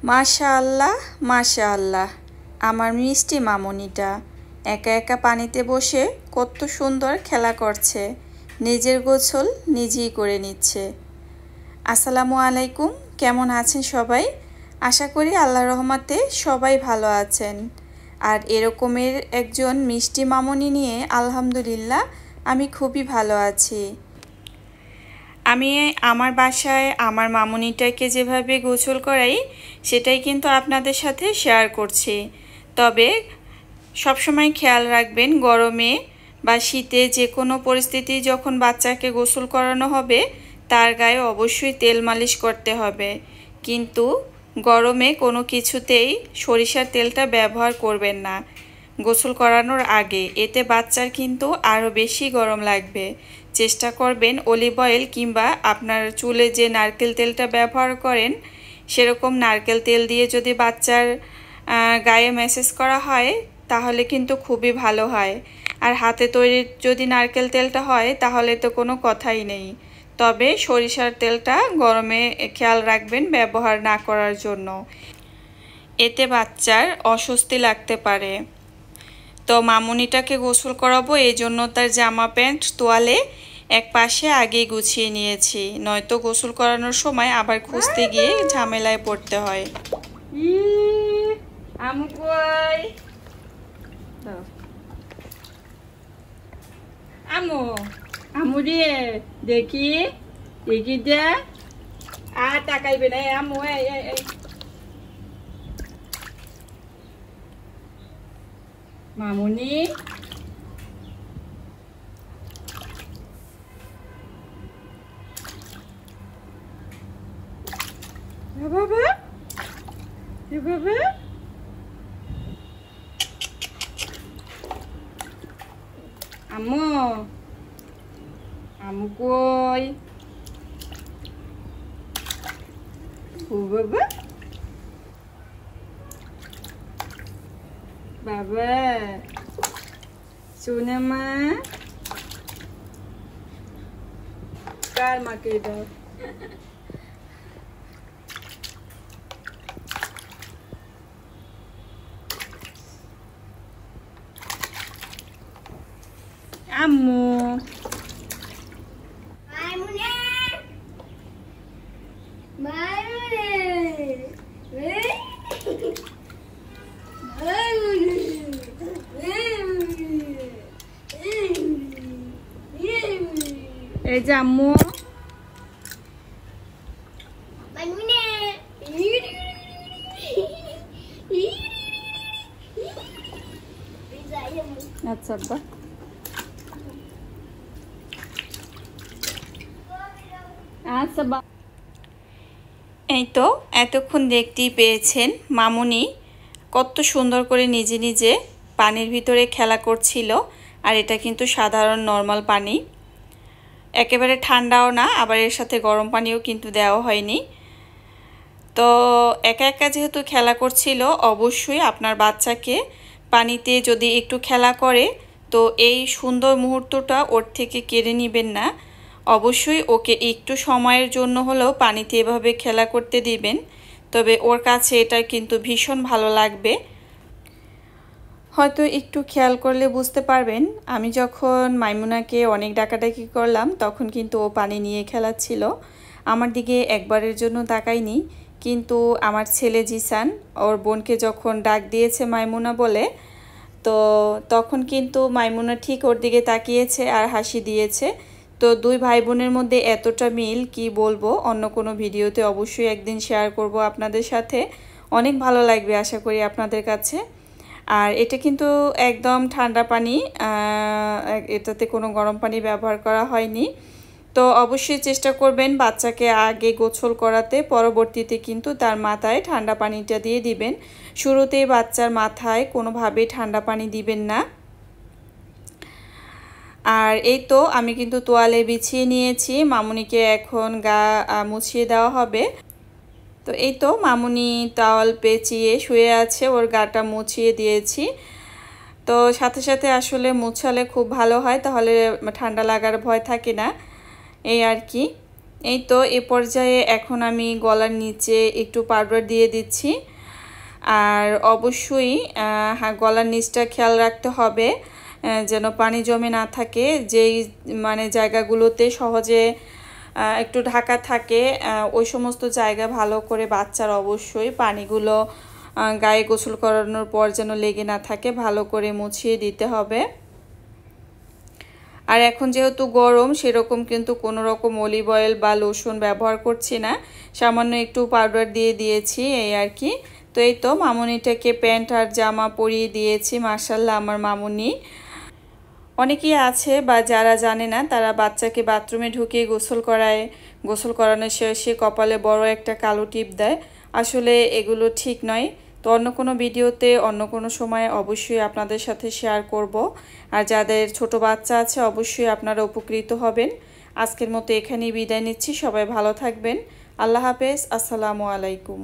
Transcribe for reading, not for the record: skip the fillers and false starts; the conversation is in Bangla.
মাশাআল্লাহ মাশাআল্লাহ, আমার মিষ্টি মামুনিটা একা একা পানিতে বসে কত সুন্দর খেলা করছে। নিজের গোসল নিজেই করে নিচ্ছে। আসসালামু আলাইকুম, কেমন আছেন সবাই? আশা করি আল্লাহর রহমতে সবাই ভালো আছেন। আর এরকমের একজন মিষ্টি মামুনি নিয়ে আলহামদুলিল্লাহ আমি খুবই ভালো আছি। আমি আমার বাসায় আমার মামুনিটাকে যেভাবে গোসল করাই সেটাই কিন্তু আপনাদের সাথে শেয়ার করছি। তবে সবসময় খেয়াল রাখবেন, গরমে বা শীতে যে কোনো পরিস্থিতি যখন বাচ্চাকে গোসল করানো হবে তার গায়ে অবশ্যই তেল মালিশ করতে হবে। কিন্তু গরমে কোনো কিছুতেই সরিষার তেলটা ব্যবহার করবেন না গোসল করানোর আগে, এতে বাচ্চার কিন্তু আরও বেশি গরম লাগবে। চেষ্টা করবেন অলিভ অয়েল কিংবা আপনার চুলে যে নারকেল তেলটা ব্যবহার করেন সেরকম নারকেল তেল দিয়ে যদি বাচ্চার গায়ে ম্যাসেজ করা হয় তাহলে কিন্তু খুবই ভালো হয়। আর হাতে তৈরি যদি নারকেল তেলটা হয় তাহলে তো কোনো কথাই নেই। তবে সরিষার তেলটা গরমে খেয়াল রাখবেন ব্যবহার না করার জন্য, এতে বাচ্চার অস্বস্তি লাগতে পারে। তো মামুনিটাকে গোসল করাবো, এই জন্য তার জামা প্যান্ট তোয়ালে এক পাশে আগেই গুছিয়ে নিয়েছি, নয়তো গোসল করানোর সময় আবার খুঁজতে গিয়ে ঝামেলায় পড়তে হয়। আমু কই? আমু আমু রে, দেখি দেখি দে, আর তাকাইবে না আমু। মামুনি বাবা বাবা, আম্মু আমু কই? ও বাবা বাবা, সোনা মা কার মাকে দাও? আম্মু এই যে আম্মু আচ্ছা আব্বা। আচ্ছা বা, এই তো এতক্ষণ দেখতেই পেয়েছেন মামুনি কত সুন্দর করে নিজে নিজে পানির ভিতরে খেলা করছিল। আর এটা কিন্তু সাধারণ নর্মাল পানি, একেবারে ঠান্ডাও না, আবার এর সাথে গরম পানিও কিন্তু দেওয়া হয়নি। তো একা একা যেহেতু খেলা করছিল, অবশ্যই আপনার বাচ্চাকে পানিতে যদি একটু খেলা করে তো এই সুন্দর মুহূর্তটা ওর থেকে কেড়ে নেবেন না। অবশ্যই ওকে একটু সময়ের জন্য হলেও পানিতে এভাবে খেলা করতে দিবেন, তবে ওর কাছে এটা কিন্তু ভীষণ ভালো লাগবে। হয়তো একটু খেয়াল করলে বুঝতে পারবেন, আমি যখন মাইমুনাকে অনেক ডাকাডাকি করলাম তখন কিন্তু ও পানি নিয়ে খেলাচ্ছিল, আমার দিকে একবারের জন্য তাকায়নি। কিন্তু আমার ছেলে জিসান ওর বোনকে যখন ডাক দিয়েছে মাইমুনা বলে, তো তখন কিন্তু মাইমুনা ঠিক ওর দিকে তাকিয়েছে আর হাসি দিয়েছে। তো দুই ভাই বোনের মধ্যে এতটা মিল কি বলবো, অন্য কোনো ভিডিওতে অবশ্যই একদিন শেয়ার করব আপনাদের সাথে, অনেক ভালো লাগবে আশা করি আপনাদের কাছে। আর এটা কিন্তু একদম ঠান্ডা পানি, এটাতে কোনো গরম পানি ব্যবহার করা হয়নি। তো অবশ্যই চেষ্টা করবেন বাচ্চাকে আগে গোসল করাতে, পরবর্তীতে কিন্তু তার মাথায় ঠান্ডা পানিটা দিয়ে দিবেন। শুরুতেই বাচ্চার মাথায় কোনোভাবেই ঠান্ডা পানি দিবেন না। আর এই তো আমি কিন্তু তোয়ালে বিছিয়ে নিয়েছি, মামুনিকে এখন গা মুছিয়ে দেওয়া হবে। তো এই তো মামুনি টাওয়াল পেঁচিয়ে শুয়ে আছে, ওর গাটা মুছিয়ে দিয়েছি। তো সাথে সাথে আসলে মুছালে খুব ভালো হয়, তাহলে ঠান্ডা লাগার ভয় থাকে না, এই আর কি। এই তো এ পর্যায়ে এখন আমি গলার নিচে একটু পাউডার দিয়ে দিচ্ছি। আর অবশ্যই গলার নিচটা খেয়াল রাখতে হবে যেন পানি জমে না থাকে। যেই মানে জায়গাগুলোতে সহজে একটু ঢাকা থাকে ওই সমস্ত জায়গা ভালো করে বাচ্চার অবশ্যই পানিগুলো গায়ে গোসল করানোর পর যেন লেগে না থাকে, ভালো করে মুছিয়ে দিতে হবে। আর এখন যেহেতু গরম, সেরকম কিন্তু কোনো রকম অলিভ অয়েল বা লোশন ব্যবহার করছি না, সামান্য একটু পাউডার দিয়ে দিয়েছি এই আর কি। তো এই তো মামুনিটাকে প্যান্ট আর জামা পরিয়ে দিয়েছি। মাশাআল্লাহ আমার মামুনি। অনেকেই আছে বা যারা জানে না তারা বাচ্চাকে বাথরুমে ঢুকিয়ে গোসল করায়, গোসল করানোর শেষে কপালে বড় একটা কালো টিপ দেয়। আসলে এগুলো ঠিক নয়। তো অন্য কোনো ভিডিওতে অন্য কোনো সময় অবশ্যই আপনাদের সাথে শেয়ার করব। আর যাদের ছোট বাচ্চা আছে অবশ্যই আপনারা উপকৃত হবেন। আজকের মতো এখানেই বিদায় নিচ্ছি। সবাই ভালো থাকবেন। আল্লাহ হাফেজ। আসসালামু আলাইকুম।